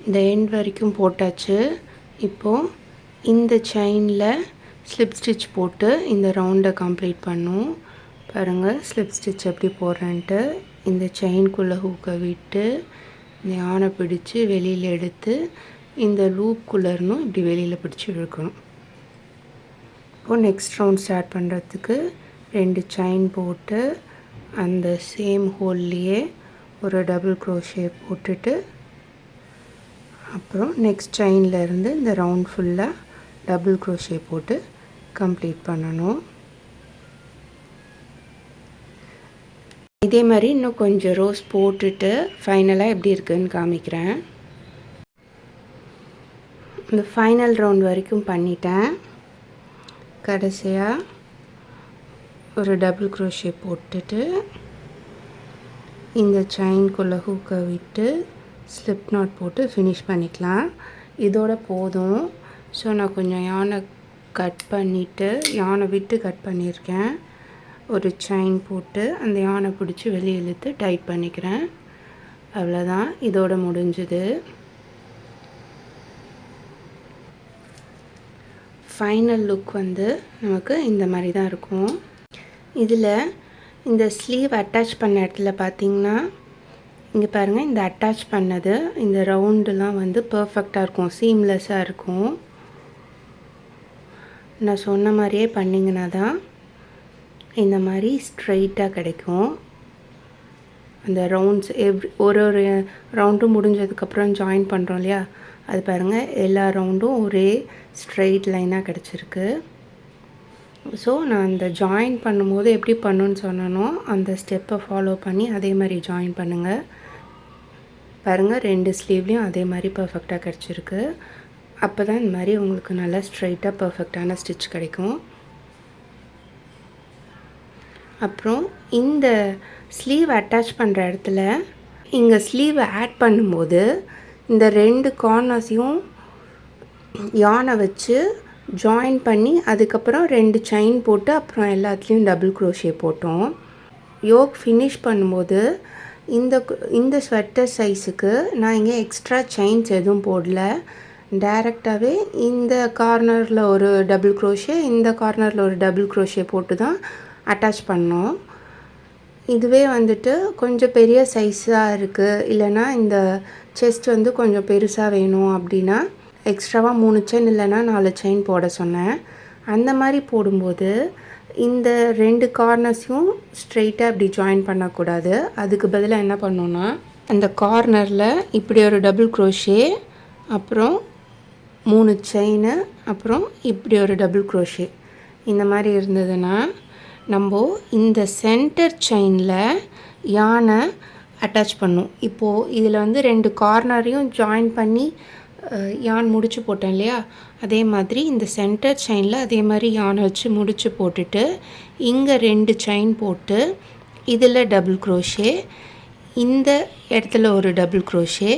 இந்த எண்ட் வரைக்கும் போட்டாச்சு. இப்போது இந்த செயினில் ஸ்லிப் ஸ்டிச் போட்டு இந்த ரவுண்டை கம்ப்ளீட் பண்ணும். பாருங்கள் ஸ்லிப் ஸ்டிச் எப்படி போடுறேன்ட்டு. இந்த செயின்குள்ளே ஹூக்கை விட்டு இந்த ஆனை பிடிச்சி வெளியில் எடுத்து இந்த லூப்குள்ளே இருந்தும் இப்படி வெளியில் பிடிச்சி இழுக்கணும். இப்போது நெக்ஸ்ட் ரவுண்ட் ஸ்டார்ட் பண்ணுறதுக்கு 2 செயின் போட்டு அந்த சேம் ஹோல்லையே ஒரு டபுள் க்ரோஷே போட்டுட்டு அப்புறம் நெக்ஸ்ட் செயின்லேருந்து இந்த ரவுண்ட் ஃபுல்லாக டபுள் க்ரோஷே போட்டு கம்ப்ளீட் பண்ணணும். இதே மாதிரி இன்னும் கொஞ்சம் ரோஸ் போட்டுட்டு ஃபைனலாக எப்படி இருக்குதுன்னு காமிக்கிறேன். இந்த ஃபைனல் ரவுண்ட் வரைக்கும் பண்ணிட்டேன். கடைசியாக ஒரு டபுள் க்ரோஷே போட்டுட்டு இந்த செயின்குள்ளே ஹூக்கை விட்டு ஸ்லிப் நாட் போட்டு ஃபினிஷ் பண்ணிக்கலாம். இதோட போதும். ஸோ நான் கொஞ்சம் யானை கட் பண்ணிவிட்டு யானை விட்டு கட் பண்ணியிருக்கேன். ஒரு செயின் போட்டு அந்த யானை பிடிச்சி வெளியே இழுத்து டைட் பண்ணிக்கிறேன். அவ்வளோதான், இதோட முடிஞ்சுது. ஃபைனல் லுக் வந்து நமக்கு இந்த மாதிரி தான் இருக்கும். இதில் இந்த ஸ்லீவ் அட்டாச் பண்ண இடத்துல பார்த்திங்கன்னா இங்கே பாருங்கள், இந்த அட்டாச் பண்ணது இந்த ரவுண்டுலாம் வந்து பர்ஃபெக்டாக இருக்கும், சீம்லெஸ்ஸாக இருக்கும். நான் சொன்ன மாதிரியே பண்ணிங்கன்னா தான் இந்த மாதிரி ஸ்ட்ரைட்டாக கிடைக்கும். அந்த ரவுண்ட்ஸ் ஒரு ஒரு ரவுண்டும் முடிஞ்சதுக்கப்புறம் ஜாயின் பண்ணுறோம் இல்லையா, அது பாருங்கள் எல்லா ரவுண்டும் ஒரே ஸ்ட்ரைட் லைனாக கிடச்சிருக்கு. ஸோ நான் அந்த ஜாயின் பண்ணும்போது எப்படி பண்ணணுன்னு சொன்னனோ அந்த ஸ்டெப்பை ஃபாலோ பண்ணி அதே மாதிரி ஜாயின் பண்ணுங்கள். பாருங்கள் 2 ஸ்லீவ்லேயும் அதே மாதிரி பர்ஃபெக்டாக கிடச்சிருக்கு. அப்போ தான் இந்த மாதிரி உங்களுக்கு நல்லா ஸ்ட்ரைட்டாக பர்ஃபெக்டான ஸ்டிச் கிடைக்கும். அப்புறம் இந்த ஸ்லீவ் அட்டாச் பண்ணுற இடத்துல இங்கே ஸ்லீவை ஆட் பண்ணும்போது இந்த 2 கார்னர்ஸையும் யானை வச்சு ஜாயின் பண்ணி அதுக்கப்புறம் 2 செயின் போட்டு அப்புறம் எல்லாத்துலேயும் டபுள் க்ரோஷே போட்டோம். யோக் ஃபினிஷ் பண்ணும்போது இந்த ஸ்வெட்டர் சைஸுக்கு நான் இங்கே எக்ஸ்ட்ரா செயின்ஸ் எதுவும் போடல. டைரெக்டாகவே இந்த கார்னரில் ஒரு டபுள் க்ரோஷே, இந்த கார்னரில் ஒரு டபுள் க்ரோஷே போட்டு தான் அட்டாச் பண்ணோம். இதுவே வந்துட்டு கொஞ்சம் பெரிய சைஸாக இருக்குது, இல்லைனா இந்த செஸ்ட் வந்து கொஞ்சம் பெருசாக வேணும் அப்படின்னா எக்ஸ்ட்ராவாக 3 செயின் இல்லைனா 4 செயின் போட சொன்னேன். அந்த மாதிரி போடும்போது இந்த 2 கார்னர்ஸையும் ஸ்ட்ரெயிட்டாக இப்படி ஜாயின் பண்ணக்கூடாது. அதுக்கு பதிலாக என்ன பண்ணோன்னா அந்த கார்னரில் இப்படி ஒரு டபுள் க்ரோஷே, அப்புறம் 3 செயின், அப்புறம் இப்படி ஒரு டபுள் க்ரோஷே இந்த மாதிரி இருந்ததுன்னா நம்ம இந்த சென்டர் செயினில் யானை அட்டாச் பண்ணும். இப்போது இதில் வந்து 2 கார்னரையும் ஜாயின் பண்ணி யான் முடிச்சு போட்டேன் இல்லையா, அதே மாதிரி இந்த சென்டர் செயினில் அதே மாதிரி யானை வச்சு முடிச்சு போட்டுட்டு இங்கே 2 செயின் போட்டு இதில் டபுள் க்ரோஷே, இந்த இடத்துல ஒரு டபுள் க்ரோஷே,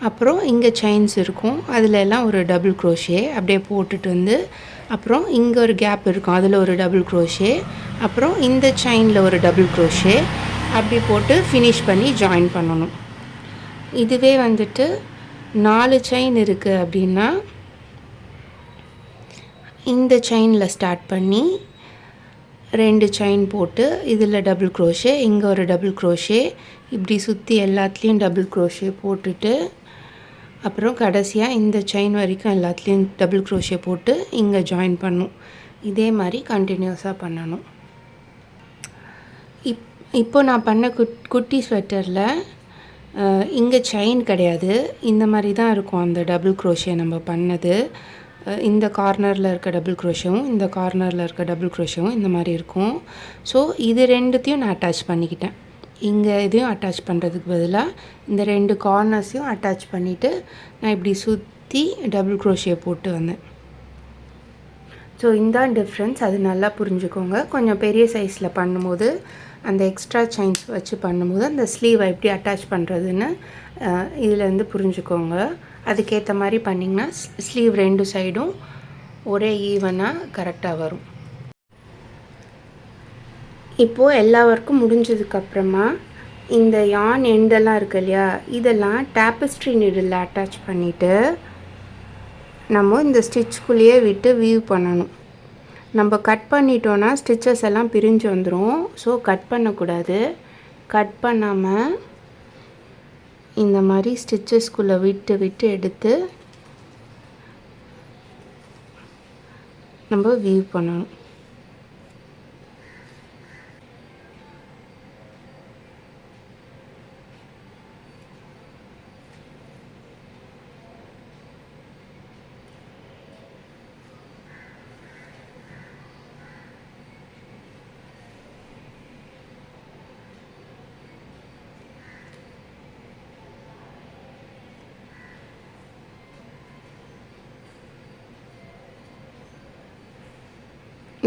அப்புறம் இங்கே செயின்ஸ் இருக்கும் அதில் எல்லாம் ஒரு டபுள் க்ரோஷே அப்படியே போட்டுட்டு வந்து, அப்புறம் இங்கே ஒரு கேப் இருக்கும் அதில் ஒரு டபுள் க்ரோஷே, அப்புறம் இந்த செயினில் ஒரு டபுள் க்ரோஷே அப்படி போட்டு ஃபினிஷ் பண்ணி ஜாயின் பண்ணணும். இதுவே வந்துட்டு 4 செயின் இருக்குது அப்படின்னா இந்த செயினில் ஸ்டார்ட் பண்ணி 2 செயின் போட்டு இதில் டபுள் க்ரோஷே, இங்கே ஒரு டபுள் க்ரோஷே, இப்படி சுற்றி எல்லாத்துலேயும் டபுள் க்ரோஷே போட்டுட்டு, அப்புறம் கடைசியாக இந்த செயின் வரைக்கும் எல்லாத்துலேயும் டபுள் க்ரோஷே போட்டு இங்கே ஜாயின் பண்ணணும். இதே மாதிரி கண்டினியூஸாக பண்ணணும். இப்போ நான் பண்ண குட்டி ஸ்வெட்டரில் இங்கே செயின் கிடையாது, இந்த மாதிரி தான் இருக்கும் அந்த டபுள் க்ரோஷே நம்ம பண்ணது. இந்த கார்னரில் இருக்க டபுள் க்ரோஷேவும் இந்த கார்னரில் இருக்க டபுள் க்ரோஷேவும் இந்த மாதிரி இருக்கும். ஸோ இது 2த்தையும் நான் அட்டாச் பண்ணிக்கிட்டேன். இங்கே இதையும் அட்டாச் பண்ணுறதுக்கு பதிலாக இந்த 2 கார்னர்ஸையும் அட்டாச் பண்ணிவிட்டு நான் இப்படி சுற்றி டபுள் க்ரோஷே போட்டு வந்தேன். ஸோ இந்த டிஃப்ரென்ஸ் அது நல்லா புரிஞ்சுக்கோங்க. கொஞ்சம் பெரிய சைஸில் பண்ணும்போது அந்த எக்ஸ்ட்ரா செயின்ஸ் வச்சு பண்ணும்போது அந்த ஸ்லீவை எப்படி அட்டாச் பண்ணுறதுன்னு இதிலேருந்து புரிஞ்சுக்கோங்க. அதுக்கேற்ற மாதிரி பண்ணிங்கன்னா ஸ்லீவ் 2 சைடும் ஒரே ஈவனாக கரெக்டாக வரும். இப்போது எல்லா ஒர்க்கும் முடிஞ்சதுக்கப்புறமா இந்த யான் எண்டெல்லாம் இருக்கு இல்லையா, இதெல்லாம் டேப்பஸ்ட்ரி நீடில் அட்டாச் பண்ணிவிட்டு நம்ம இந்த ஸ்டிச்சுக்குள்ளேயே விட்டு வீவ் பண்ணணும். நம்ம கட் பண்ணிட்டோன்னா ஸ்டிச்சஸ் எல்லாம் பிரிஞ்சு வந்துடும். ஸோ கட் பண்ணக்கூடாது. கட் பண்ணாமல் இந்த மாதிரி ஸ்டிச்சஸ்குள்ளே விட்டு விட்டு எடுத்து நம்ம வீவ் பண்ணணும்.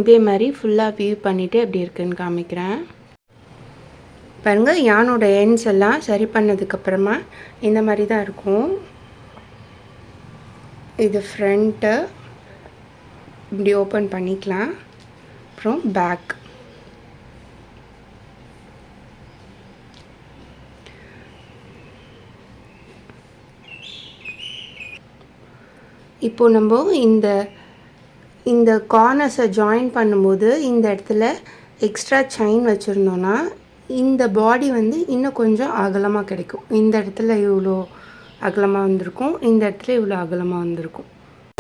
இதே மாதிரி ஃபுல்லாக வியூ பண்ணிவிட்டு எப்படி இருக்குன்னு காமிக்கிறேன். பாருங்கள், யானோட எண்ட்ஸ் எல்லாம் சரி பண்ணதுக்கப்புறமா இந்த மாதிரி தான் இருக்கும். இது ஃப்ரண்ட்டு இப்படி ஓப்பன் பண்ணிக்கலாம். அப்புறம் பேக். இப்போது நம்ம இந்த கார்னர்ஸை ஜாயின் பண்ணும்போது இந்த இடத்துல எக்ஸ்ட்ரா செயின் வச்சுருந்தோன்னா இந்த பாடி வந்து இன்னும் கொஞ்சம் அகலமாக கிடைக்கும். இந்த இடத்துல இவ்வளோ அகலமாக வந்திருக்கும், இந்த இடத்துல இவ்வளோ அகலமாக வந்திருக்கும்.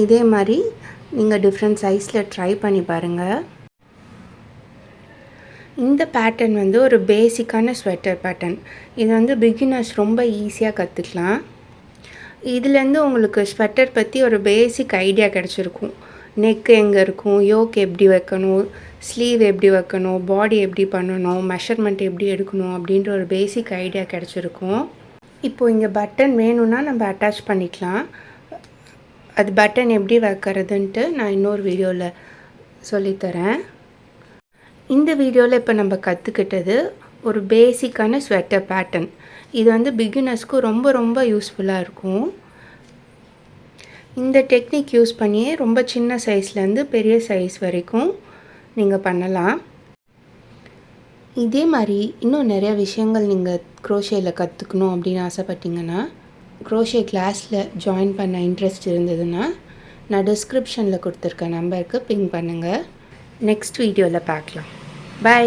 இதே மாதிரி நீங்கள் டிஃப்ரெண்ட் சைஸில் ட்ரை பண்ணி பாருங்கள். இந்த பேட்டர்ன் வந்து ஒரு பேசிக்கான ஸ்வெட்டர் பேட்டர்ன். இது வந்து பிகினர்ஸ் ரொம்ப ஈஸியாக கற்றுக்கலாம். இதுலேருந்து உங்களுக்கு ஸ்வெட்டர் பற்றி ஒரு பேசிக் ஐடியா கிடச்சிருக்கும். நெக் எங்கே இருக்கும், யோக் எப்படி வைக்கணும், ஸ்லீவ் எப்படி வைக்கணும், பாடி எப்படி பண்ணணும், மெஷர்மெண்ட் எப்படி எடுக்கணும் அப்படின்ற ஒரு பேசிக் ஐடியா கிடச்சிருக்கும். இப்போது இங்கே பட்டன் வேணும்னா நம்ம அட்டாச் பண்ணிக்கலாம். அது பட்டன் எப்படி வைக்கிறதுன்ட்டு நான் இன்னொரு வீடியோவில் சொல்லித்தரேன். இந்த வீடியோவில் இப்போ நம்ம கற்றுக்கிட்டது ஒரு பேசிக்கான ஸ்வெட்டர் பேட்டர்ன். இது வந்து பிகினர்ஸ்க்கு ரொம்ப ரொம்ப யூஸ்ஃபுல்லாக இருக்கும். இந்த டெக்னிக் யூஸ் பண்ணியே ரொம்ப சின்ன சைஸ்லேருந்து பெரிய சைஸ் வரைக்கும் நீங்கள் பண்ணலாம். இதே மாதிரி இன்னும் நிறைய விஷயங்கள் நீங்கள் க்ரோஷேயில் கற்றுக்கணும் அப்படின்னு ஆசைப்பட்டீங்கன்னா, க்ரோஷே கிளாஸில் ஜாயின் பண்ண இன்ட்ரெஸ்ட் இருந்ததுன்னா நான் டிஸ்கிரிப்ஷனில் கொடுத்துருக்க நம்பருக்கு பிங் பண்ணுங்கள். நெக்ஸ்ட் வீடியோவில் பார்க்கலாம். பை.